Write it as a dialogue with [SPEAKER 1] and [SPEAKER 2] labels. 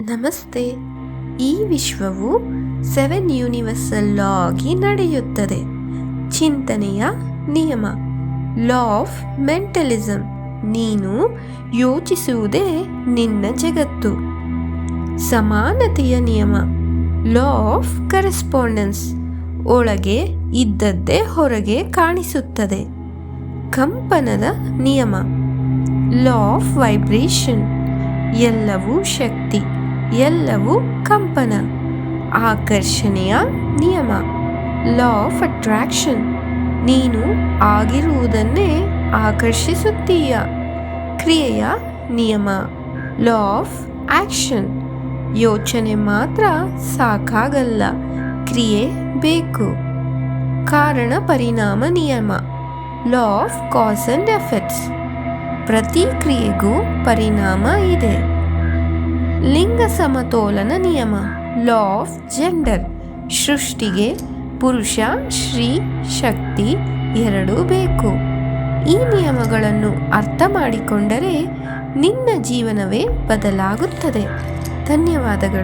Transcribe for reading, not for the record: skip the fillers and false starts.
[SPEAKER 1] ನಮಸ್ತೆ. ಈ ವಿಶ್ವವು 7 ಯೂನಿವರ್ಸಲ್ ಲಾ ಆಗಿ ನಡೆಯುತ್ತದೆ. ಚಿಂತನೆಯ ನಿಯಮ, ಲಾ ಆಫ್ ಮೆಂಟಲಿಸಮ್. ನೀನು ಯೋಚಿಸುವುದೇ ನಿನ್ನ ಜಗತ್ತು. ಸಮಾನತೆಯ ನಿಯಮ, ಲಾ ಆಫ್ ಕರೆಸ್ಪಾಂಡೆನ್ಸ್. ಒಳಗೆ ಇದ್ದದ್ದೇ ಹೊರಗೆ ಕಾಣಿಸುತ್ತದೆ. ಕಂಪನದ ನಿಯಮ, ಲಾ ಆಫ್ ವೈಬ್ರೇಷನ್. ಎಲ್ಲವೂ ಶಕ್ತಿ, ಎಲ್ಲವೂ ಕಂಪನ. ಆಕರ್ಷಣೆಯ ನಿಯಮ, ಲಾ ಆಫ್ ಅಟ್ರಾಕ್ಷನ್. ನೀನು ಆಗಿರುವುದನ್ನೇ ಆಕರ್ಷಿಸುತ್ತೀಯ. ಕ್ರಿಯೆಯ ನಿಯಮ, ಲಾ ಆಫ್ ಆಕ್ಷನ್. ಯೋಚನೆ ಮಾತ್ರ ಸಾಕಾಗಲ್ಲ, ಕ್ರಿಯೆ ಬೇಕು. ಕಾರಣ ಪರಿಣಾಮ ನಿಯಮ, law of cause and effects. ಪ್ರತಿ ಕ್ರಿಯೆಗೂ ಪರಿಣಾಮ ಇದೆ. ಲಿಂಗ ಸಮತೋಲನ ನಿಯಮ, ಲಾ ಆಫ್ ಜೆಂಡರ್. ಸೃಷ್ಟಿಗೆ ಪುರುಷ, ಸ್ತ್ರೀ, ಶಕ್ತಿ ಎರಡೂ ಬೇಕು. ಈ ನಿಯಮಗಳನ್ನು ಅರ್ಥ ಮಾಡಿಕೊಂಡರೆ ನಿನ್ನ ಜೀವನವೇ ಬದಲಾಗುತ್ತದೆ. ಧನ್ಯವಾದಗಳು.